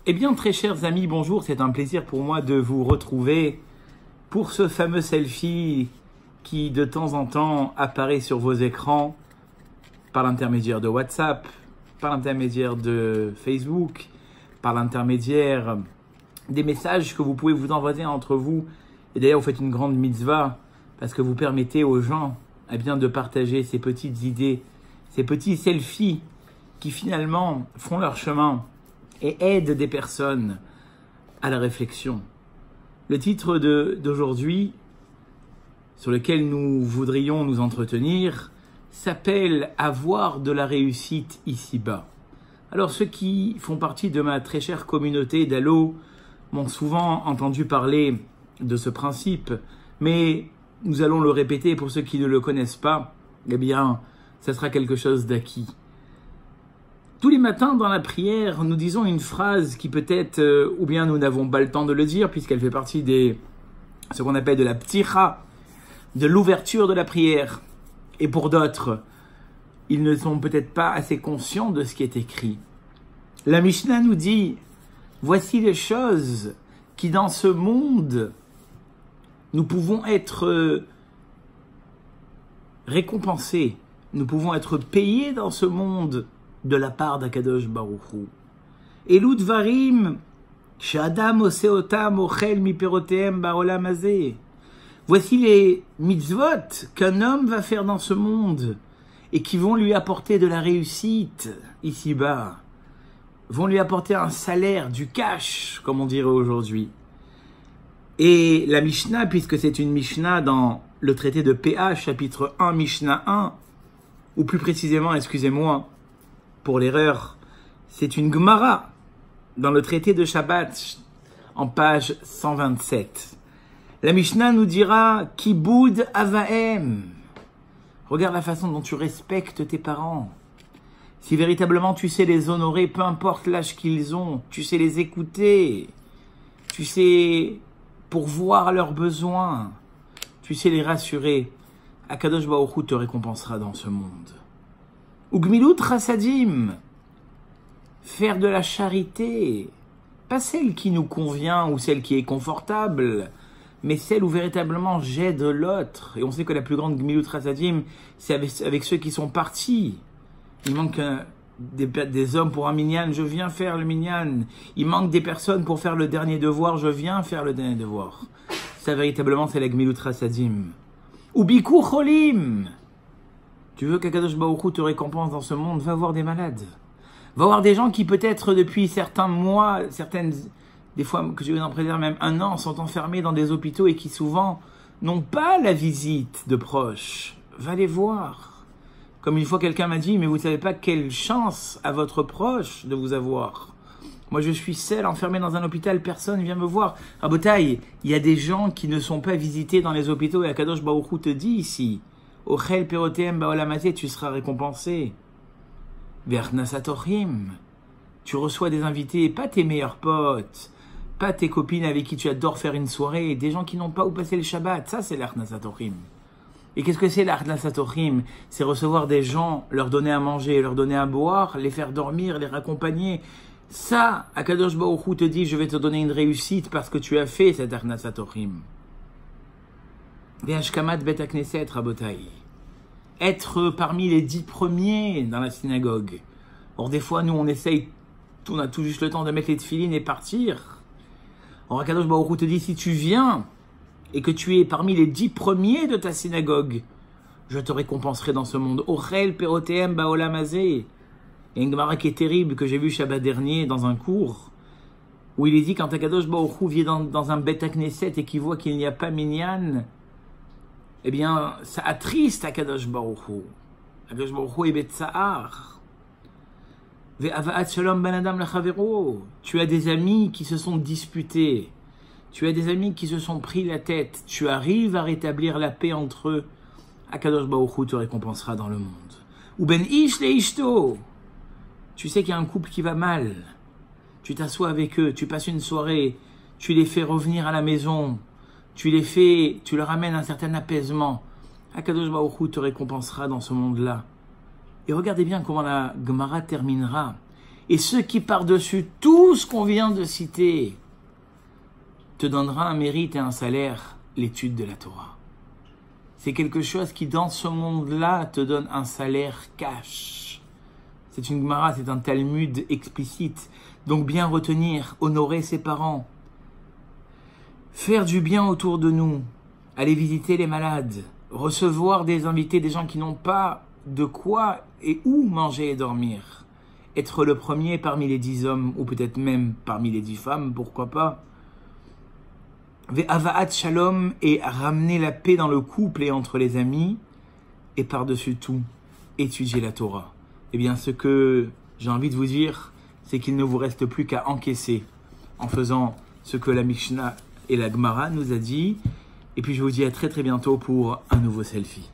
Eh bien, très chers amis, bonjour, c'est un plaisir pour moi de vous retrouver pour ce fameux selfie qui, de temps en temps, apparaît sur vos écrans par l'intermédiaire de WhatsApp, par l'intermédiaire de Facebook, par l'intermédiaire des messages que vous pouvez vous envoyer entre vous. Et d'ailleurs, vous faites une grande mitzvah parce que vous permettez aux gens de partager ces petites idées, ces petits selfies qui finalement font leur chemin et aident des personnes à la réflexion. Le titre d'aujourd'hui, sur lequel nous voudrions nous entretenir, s'appelle « Avoir de la réussite ici-bas ». Alors ceux qui font partie de ma très chère communauté d'Allo m'ont souvent entendu parler de ce principe, mais nous allons le répéter pour ceux qui ne le connaissent pas, eh bien, ça sera quelque chose d'acquis. Tous les matins dans la prière, nous disons une phrase qui peut-être, ou bien nous n'avons pas le temps de le dire, puisqu'elle fait partie de ce qu'on appelle de la pticha, de l'ouverture de la prière. Et pour d'autres, ils ne sont peut-être pas assez conscients de ce qui est écrit. La Mishnah nous dit, voici les choses qui dans ce monde, nous pouvons être récompensés, nous pouvons être payés dans ce monde de la part d'Akadosh Baruch Hu. Elu dvarim she'adam oseh otam ochel miperotehem ba'olam hazeh. Voici les mitzvot qu'un homme va faire dans ce monde et qui vont lui apporter de la réussite ici-bas, vont lui apporter un salaire, du cash, comme on dirait aujourd'hui. Et la Mishnah, puisque c'est une Mishnah dans le traité de PH, chapitre 1, Mishnah 1, ou plus précisément, excusez-moi, pour l'erreur, c'est une Gemara dans le traité de Shabbat, en page 127. La Mishnah nous dira « Kiboud avahem ». Regarde la façon dont tu respectes tes parents. Si véritablement tu sais les honorer, peu importe l'âge qu'ils ont, tu sais les écouter, tu sais pourvoir à leurs besoins, tu sais les rassurer, Akadosh Baruch Hu te récompensera dans ce monde. Ugmilut chassadim, faire de la charité, pas celle qui nous convient ou celle qui est confortable, mais celle où véritablement j'aide l'autre. Et on sait que la plus grande gmilut chassadim, c'est avec ceux qui sont partis. Il manque des hommes pour un minyan, je viens faire le minyan. Il manque des personnes pour faire le dernier devoir, je viens faire le dernier devoir. Ça véritablement c'est la gmilut chassadim. Ou bikur cholim. Tu veux qu'Akadosh Baruch Hu te récompense dans ce monde, va voir des malades. Va voir des gens qui peut-être depuis certains mois, des fois que je vais en préserver même un an, sont enfermés dans des hôpitaux et qui souvent n'ont pas la visite de proches. Va les voir. Comme une fois quelqu'un m'a dit, mais vous ne savez pas quelle chance a votre proche de vous avoir. Moi je suis seul, enfermé dans un hôpital, personne ne vient me voir. Rabotaï, il y a des gens qui ne sont pas visités dans les hôpitaux et Akadosh Baruch Hu te dit ici, Ochel perotehem ba'olam hazeh, tu seras récompensé. Vernasatorim, tu reçois des invités, pas tes meilleurs potes, pas tes copines avec qui tu adores faire une soirée, des gens qui n'ont pas où passer le Shabbat. Ça, c'est l'Arnasatorim. Et qu'est-ce que c'est l'Arnasatorim? C'est recevoir des gens, leur donner à manger, leur donner à boire, les faire dormir, les raccompagner. Ça, Akadosh Baruch Hu te dit, je vais te donner une réussite parce que tu as fait cet Arnasatorim. Ve'ashkamat bet hakneset, rabotai. Être parmi les 10 premiers dans la synagogue. Or, des fois, nous, on a tout juste le temps de mettre les tefilines et partir. Or, Akadosh Baruch Hu te dit, si tu viens et que tu es parmi les 10 premiers de ta synagogue, je te récompenserai dans ce monde. Ochel perotehem ba'olam hazeh. Il y a une Gemara qui est terrible que j'ai vue Shabbat dernier dans un cours, où il est dit, quand Akadosh Baruch Hu vient dans un Bet HaKnesset et qu'il voit qu'il n'y a pas minyan, eh bien, ça attriste Akadosh Baruch Hu. Akadosh Baruch Hu est Betsa'ar. Ve'ava'at shalom ben adam lechavero. Tu as des amis qui se sont disputés. Tu as des amis qui se sont pris la tête. Tu arrives à rétablir la paix entre eux. Akadosh Baruch Hu te récompensera dans le monde. Ou ben ish le ishto. Tu sais qu'il y a un couple qui va mal. Tu t'assois avec eux, tu passes une soirée, tu les fais revenir à la maison. Tu leur amènes un certain apaisement. Akadosh Baruch Hu te récompensera dans ce monde-là. Et regardez bien comment la Gemara terminera. Et ce qui par-dessus tout ce qu'on vient de citer te donnera un mérite et un salaire, l'étude de la Torah. C'est quelque chose qui, dans ce monde-là, te donne un salaire cash. C'est une Gemara, c'est un Talmud explicite. Donc bien retenir, honorer ses parents, faire du bien autour de nous, aller visiter les malades, recevoir des invités, des gens qui n'ont pas de quoi et où manger et dormir. Être le premier parmi les 10 hommes, ou peut-être même parmi les 10 femmes, pourquoi pas. Ve'avaat shalom, et ramener la paix dans le couple et entre les amis, et par-dessus tout, étudier la Torah. Eh bien, ce que j'ai envie de vous dire, c'est qu'il ne vous reste plus qu'à encaisser en faisant ce que la Mishnah et la Gemara nous a dit. Et puis je vous dis à très très bientôt pour un nouveau selfie.